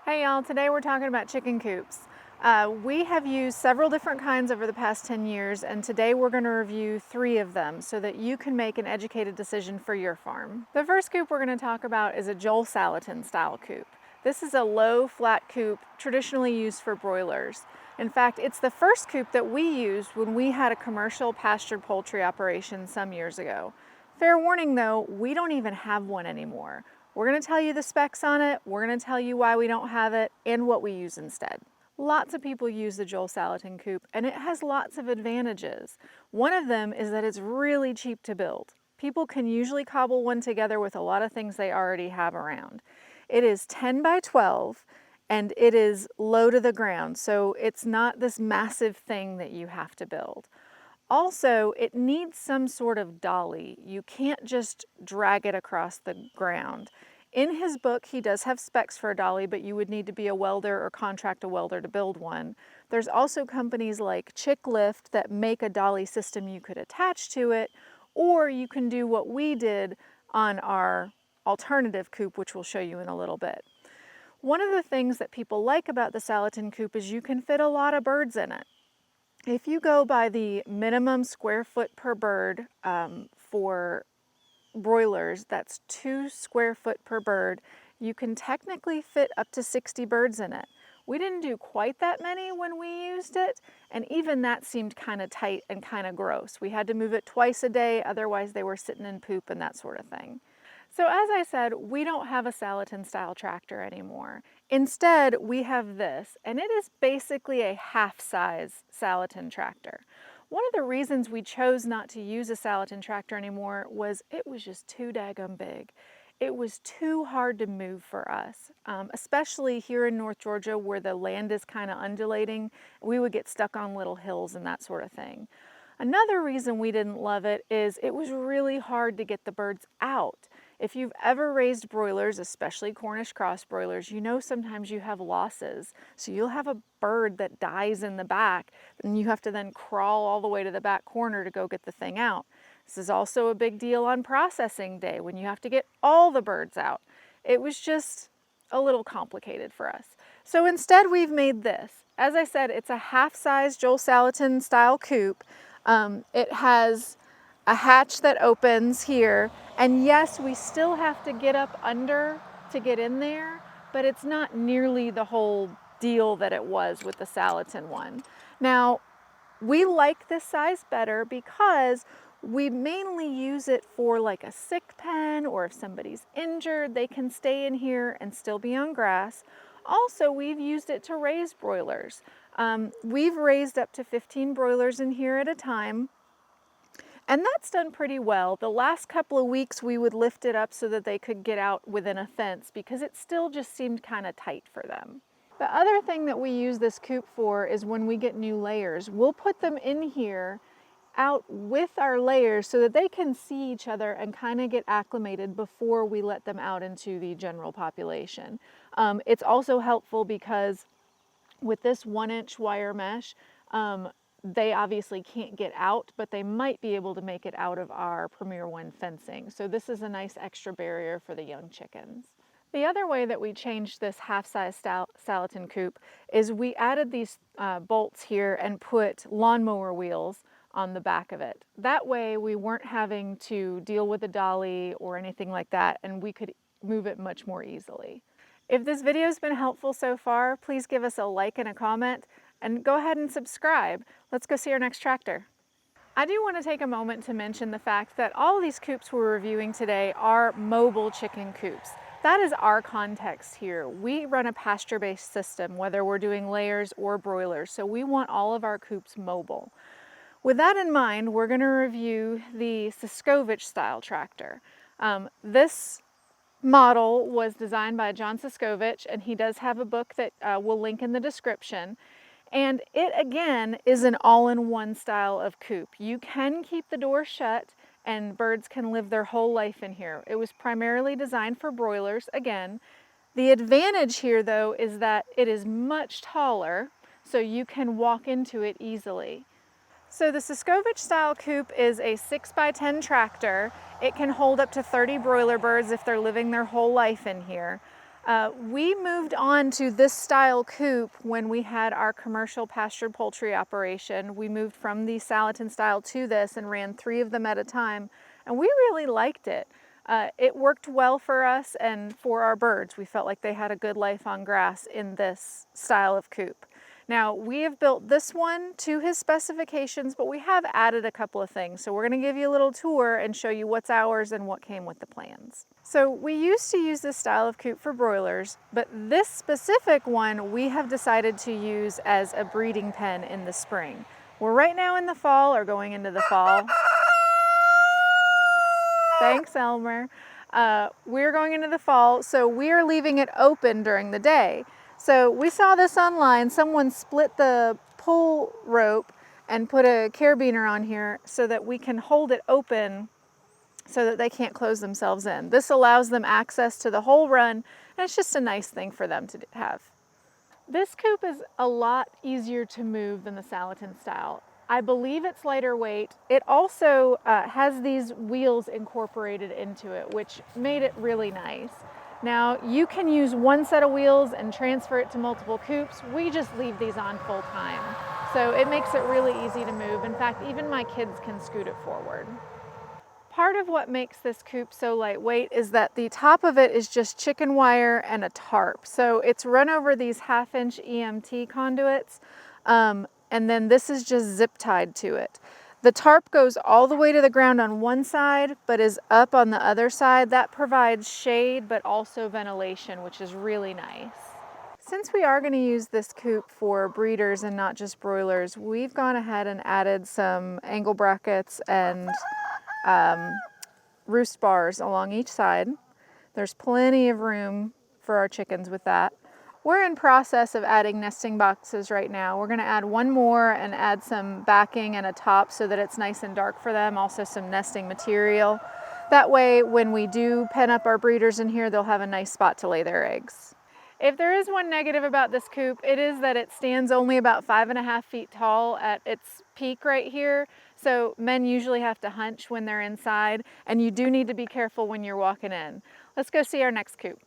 Hey y'all, today we're talking about chicken coops. We have used several different kinds over the past 10 years, and today we're going to review 3 of them so that you can make an educated decision for your farm. The first coop we're going to talk about is a Joel Salatin style coop. This is a low, flat coop traditionally used for broilers. In fact, it's the first coop that we used when we had a commercial pastured poultry operation some years ago. Fair warning though, we don't even have one anymore. We're going to tell you the specs on it, we're going to tell you why we don't have it, and what we use instead. Lots of people use the Joel Salatin coop, and it has lots of advantages. One of them is that it's really cheap to build. People can usually cobble one together with a lot of things they already have around. It is 10 by 12, and it is low to the ground, so it's not this massive thing that you have to build. Also, it needs some sort of dolly. You can't just drag it across the ground. In his book, he does have specs for a dolly, but you would need to be a welder or contract a welder to build one. There's also companies like Chickshaw that make a dolly system you could attach to it, or you can do what we did on our alternative coop, which we'll show you in a little bit. One of the things that people like about the Salatin coop is you can fit a lot of birds in it. If you go by the minimum square foot per bird for broilers, that's 2 square foot per bird, you can technically fit up to 60 birds in it. We didn't do quite that many when we used it, and even that seemed kind of tight and kind of gross. We had to move it twice a day, otherwise they were sitting in poop and that sort of thing. So as I said, we don't have a Salatin style tractor anymore. Instead, we have this, and it is basically a half-size Salatin tractor. One of the reasons we chose not to use a Salatin tractor anymore was it was just too daggum big. It was too hard to move for us, especially here in North Georgia where the land is kind of undulating. We would get stuck on little hills and that sort of thing. Another reason we didn't love it is it was really hard to get the birds out. If you've ever raised broilers, especially Cornish cross broilers, you know sometimes you have losses. So you'll have a bird that dies in the back, and you have to then crawl all the way to the back corner to go get the thing out. This is also a big deal on processing day when you have to get all the birds out. It was just a little complicated for us. So instead we've made this. As I said, it's a half-size Joel Salatin style coop. It has a hatch that opens here, and yes, we still have to get up under to get in there, but it's not nearly the whole deal that it was with the Salatin one. Now, we like this size better because we mainly use it for like a sick pen, or if somebody's injured, they can stay in here and still be on grass. Also, we've used it to raise broilers. We've raised up to 15 broilers in here at a time, and that's done pretty well. The last couple of weeks we would lift it up so that they could get out within a fence because it still just seemed kind of tight for them. The other thing that we use this coop for is when we get new layers. We'll put them in here out with our layers so that they can see each other and kind of get acclimated before we let them out into the general population. It's also helpful because with this 1-inch wire mesh, they obviously can't get out, but they might be able to make it out of our Premier One fencing. So this is a nice extra barrier for the young chickens. The other way that we changed this half-size Salatin coop is we added these bolts here and put lawnmower wheels on the back of it. That way we weren't having to deal with a dolly or anything like that, and we could move it much more easily. If this video has been helpful so far, please give us a like and a comment, and go ahead and subscribe. Let's go see our next tractor. I do want to take a moment to mention the fact that all of these coops we're reviewing today are mobile chicken coops. That is our context here. We run a pasture-based system, whether we're doing layers or broilers, so we want all of our coops mobile. With that in mind, we're going to review the Suscovich style tractor. This model was designed by John Suscovich, and he does have a book that we'll link in the description. And it again is an all-in-one style of coop. You can keep the door shut and birds can live their whole life in here. It was primarily designed for broilers again. The advantage here though is that it is much taller, so you can walk into it easily. So the Suscovich style coop is a 6x10 tractor. It can hold up to 30 broiler birds if they're living their whole life in here. We moved on to this style coop when we had our commercial pastured poultry operation. We moved from the Salatin style to this and ran 3 of them at a time, and we really liked it. It worked well for us and for our birds. We felt like they had a good life on grass in this style of coop. Now, we have built this one to his specifications, but we have added a couple of things. So we're going to give you a little tour and show you what's ours and what came with the plans. So we used to use this style of coop for broilers, but this specific one we have decided to use as a breeding pen in the spring. We're right now in the fall, or going into the fall. Thanks, Elmer. We're going into the fall, so we are leaving it open during the day. So we saw this online. Someone split the pull rope and put a carabiner on here so that we can hold it open so that they can't close themselves in. This allows them access to the whole run, and it's just a nice thing for them to have. This coop is a lot easier to move than the Salatin style. I believe it's lighter weight. It also has these wheels incorporated into it, which made it really nice. Now, you can use one set of wheels and transfer it to multiple coops. We just leave these on full time. So it makes it really easy to move. In fact, even my kids can scoot it forward. Part of what makes this coop so lightweight is that the top of it is just chicken wire and a tarp. So it's run over these 1/2-inch EMT conduits, and then this is just zip tied to it. The tarp goes all the way to the ground on one side, but is up on the other side. That provides shade, but also ventilation, which is really nice. Since we are going to use this coop for breeders and not just broilers, we've gone ahead and added some angle brackets and roost bars along each side. There's plenty of room for our chickens with that. We're in process of adding nesting boxes right now. We're going to add one more and add some backing and a top so that it's nice and dark for them, also some nesting material. That way, when we do pen up our breeders in here, they'll have a nice spot to lay their eggs. If there is one negative about this coop, it is that it stands only about 5.5 feet tall at its peak right here. So men usually have to hunch when they're inside, and you do need to be careful when you're walking in. Let's go see our next coop.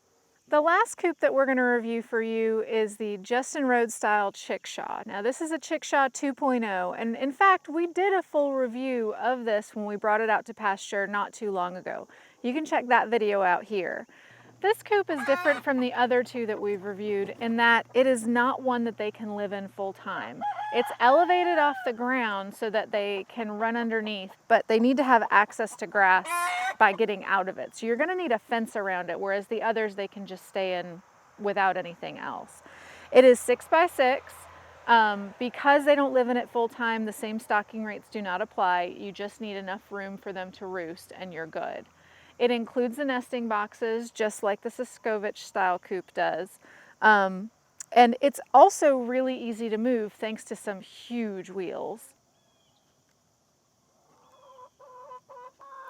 The last coop that we're going to review for you is the Justin Rhodes style Chickshaw. Now this is a Chickshaw 2.0, and in fact we did a full review of this when we brought it out to pasture not too long ago. You can check that video out here. This coop is different from the other 2 that we've reviewed in that it is not one that they can live in full time. It's elevated off the ground so that they can run underneath, but they need to have access to grass by getting out of it. So you're going to need a fence around it, whereas the others they can just stay in without anything else. It is 6 by 6. Because they don't live in it full time, the same stocking rates do not apply. You just need enough room for them to roost and you're good. It includes the nesting boxes, just like the Suscovich style coop does. And it's also really easy to move thanks to some huge wheels.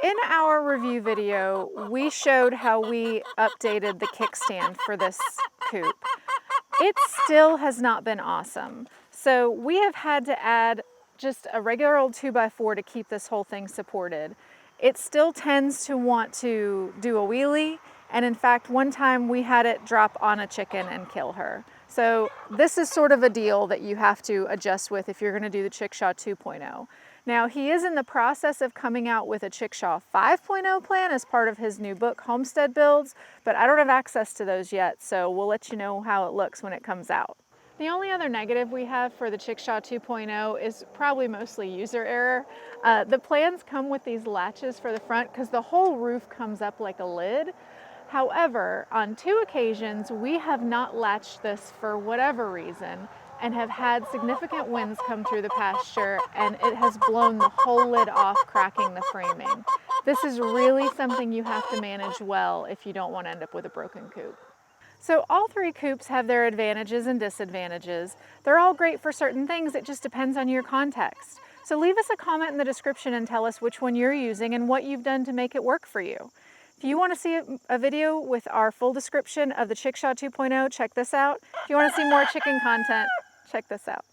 In our review video, we showed how we updated the kickstand for this coop. It still has not been awesome. So we have had to add just a regular old 2x4 to keep this whole thing supported. It still tends to want to do a wheelie, and in fact one time we had it drop on a chicken and kill her. So this is sort of a deal that you have to adjust with if you're going to do the Chickshaw 2.0. Now he is in the process of coming out with a Chickshaw 5.0 plan as part of his new book, Homestead Builds, but I don't have access to those yet, so we'll let you know how it looks when it comes out. The only other negative we have for the Chickshaw 2.0 is probably mostly user error. The plans come with these latches for the front because the whole roof comes up like a lid. However, on 2 occasions, we have not latched this for whatever reason and have had significant winds come through the pasture, and it has blown the whole lid off, cracking the framing. This is really something you have to manage well if you don't want to end up with a broken coop. So all 3 coops have their advantages and disadvantages. They're all great for certain things, it just depends on your context. So leave us a comment in the description and tell us which one you're using and what you've done to make it work for you. If you want to see a video with our full description of the Chickshaw 2.0, check this out. If you want to see more chicken content, check this out.